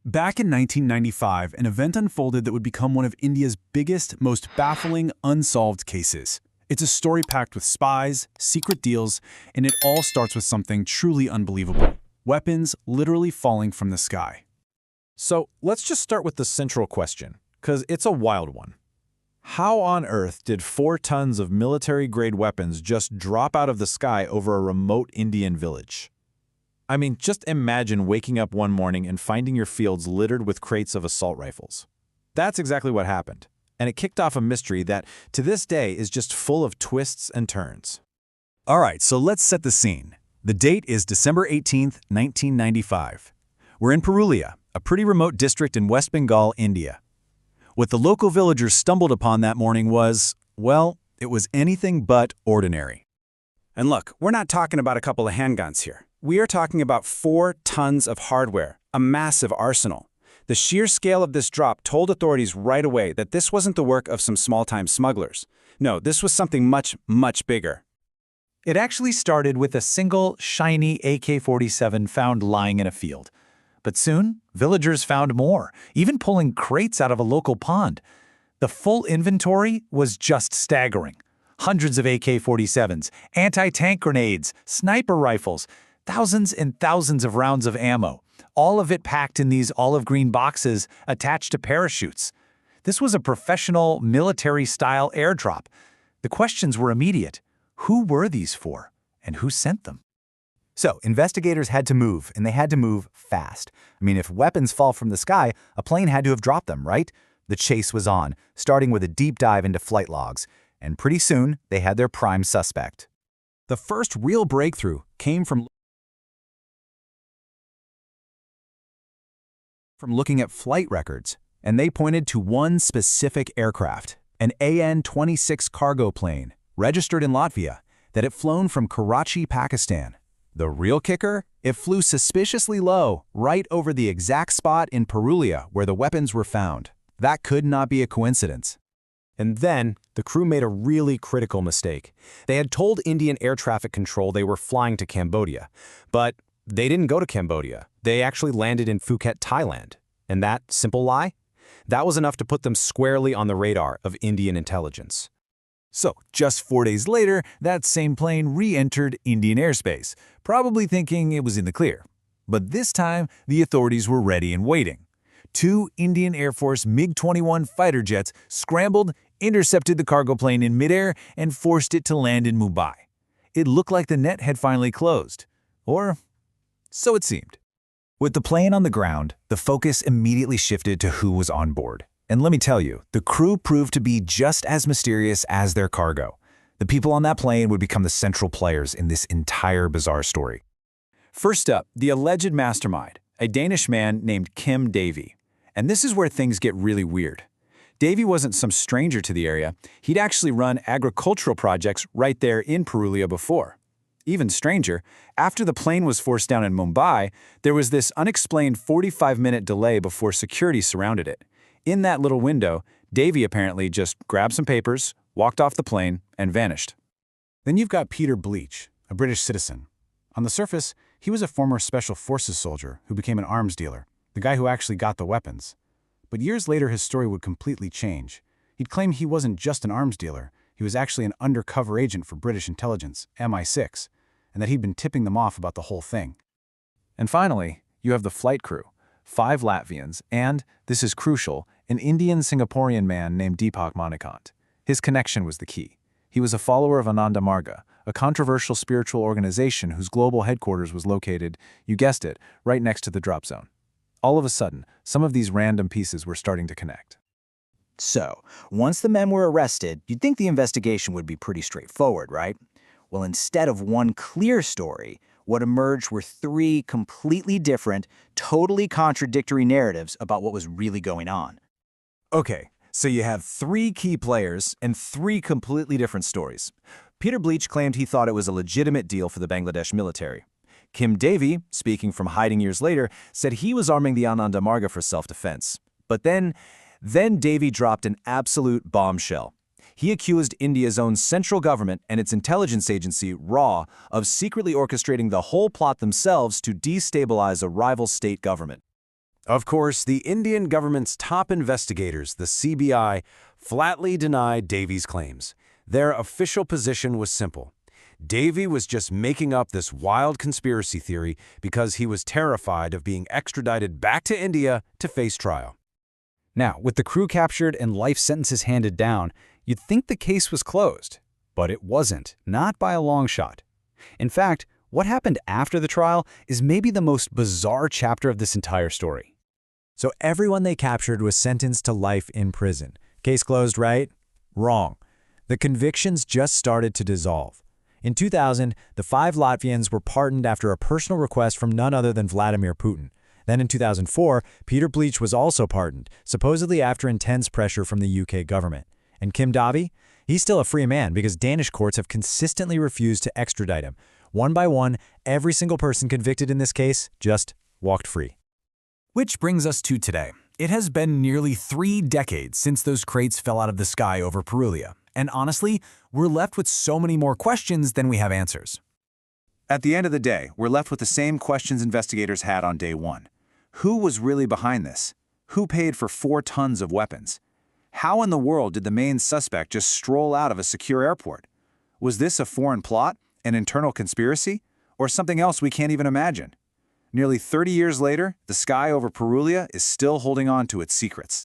Back in 1995, an event unfolded that would become one of India's biggest, most baffling, unsolved cases. It's a story packed with spies, secret deals, and it all starts with something truly unbelievable. Weapons literally falling from the sky. So let's just start with the central question, because it's a wild one. How on earth did 4 tons of military-grade weapons just drop out of the sky over a remote Indian village? I mean, just imagine waking up one morning and finding your fields littered with crates of assault rifles. That's exactly what happened, and it kicked off a mystery that, to this day, is just full of twists and turns. All right, so let's set the scene. The date is December 18th, 1995. We're in Purulia, a pretty remote district in West Bengal, India. What the local villagers stumbled upon that morning was, well, it was anything but ordinary. And look, we're not talking about a couple of handguns here. We are talking about 4 tons of hardware, a massive arsenal. The sheer scale of this drop told authorities right away that this wasn't the work of some small-time smugglers. No, this was something much, much bigger. It actually started with a single, shiny AK-47 found lying in a field. But soon, villagers found more, even pulling crates out of a local pond. The full inventory was just staggering. Hundreds of AK-47s, anti-tank grenades, sniper rifles, thousands and thousands of rounds of ammo, all of it packed in these olive-green boxes attached to parachutes. This was a professional, military-style airdrop. The questions were immediate. Who were these for, and who sent them? So, investigators had to move, and they had to move fast. I mean, if weapons fall from the sky, a plane had to have dropped them, right? The chase was on, starting with a deep dive into flight logs, and pretty soon, they had their prime suspect. The first real breakthrough came from looking at flight records, and they pointed to one specific aircraft, an AN-26 cargo plane, registered in Latvia, that had flown from Karachi, Pakistan. The real kicker? It flew suspiciously low, right over the exact spot in Purulia where the weapons were found. That could not be a coincidence. And then, the crew made a really critical mistake. They had told Indian air traffic control they were flying to Cambodia, but they didn't go to Cambodia. They actually landed in Phuket, Thailand. And that simple lie? That was enough to put them squarely on the radar of Indian intelligence. So, just 4 days later, that same plane re-entered Indian airspace, probably thinking it was in the clear. But this time, the authorities were ready and waiting. 2 Indian Air Force MiG-21 fighter jets scrambled, intercepted the cargo plane in midair, and forced it to land in Mumbai. It looked like the net had finally closed. Or so it seemed. With the plane on the ground, the focus immediately shifted to who was on board. And let me tell you, the crew proved to be just as mysterious as their cargo. The people on that plane would become the central players in this entire bizarre story. First up, the alleged mastermind, a Danish man named Kim Davy. And this is where things get really weird. Davy wasn't some stranger to the area. He'd actually run agricultural projects right there in Purulia before. Even stranger, after the plane was forced down in Mumbai, there was this unexplained 45-minute delay before security surrounded it. In that little window, Davy apparently just grabbed some papers, walked off the plane, and vanished. Then you've got Peter Bleach, a British citizen. On the surface, he was a former Special Forces soldier who became an arms dealer, the guy who actually got the weapons. But years later, his story would completely change. He'd claim he wasn't just an arms dealer, he was actually an undercover agent for British intelligence, MI6, and that he'd been tipping them off about the whole thing. And finally, you have the flight crew, 5 Latvians, and, this is crucial, an Indian-Singaporean man named Deepak Manikant. His connection was the key. He was a follower of Ananda Marga, a controversial spiritual organization whose global headquarters was located, you guessed it, right next to the drop zone. All of a sudden, some of these random pieces were starting to connect. So, once the men were arrested, you'd think the investigation would be pretty straightforward, right? Well, instead of one clear story, what emerged were 3 completely different, totally contradictory narratives about what was really going on. Okay, so you have 3 key players and 3 completely different stories. Peter Bleach claimed he thought it was a legitimate deal for the Bangladesh military. Kim Davy, speaking from hiding years later, said he was arming the Ananda Marga for self-defense. But then Davy dropped an absolute bombshell. He accused India's own central government and its intelligence agency, RAW, of secretly orchestrating the whole plot themselves to destabilize a rival state government. Of course, the Indian government's top investigators, the CBI, flatly denied Davy's claims. Their official position was simple. Davy was just making up this wild conspiracy theory because he was terrified of being extradited back to India to face trial. Now, with the crew captured and life sentences handed down, you'd think the case was closed. But it wasn't, not by a long shot. In fact, what happened after the trial is maybe the most bizarre chapter of this entire story. So everyone they captured was sentenced to life in prison. Case closed, right? Wrong. The convictions just started to dissolve. In 2000, the 5 Latvians were pardoned after a personal request from none other than Vladimir Putin. Then in 2004, Peter Bleach was also pardoned, supposedly after intense pressure from the UK government. And Kim Davy? He's still a free man because Danish courts have consistently refused to extradite him. One by one, every single person convicted in this case just walked free. Which brings us to today. It has been nearly 3 decades since those crates fell out of the sky over Purulia. And honestly, we're left with so many more questions than we have answers. At the end of the day, we're left with the same questions investigators had on day 1. Who was really behind this? Who paid for 4 tons of weapons? How in the world did the main suspect just stroll out of a secure airport? Was this a foreign plot, an internal conspiracy, or something else we can't even imagine? Nearly 30 years later, the sky over Purulia is still holding on to its secrets.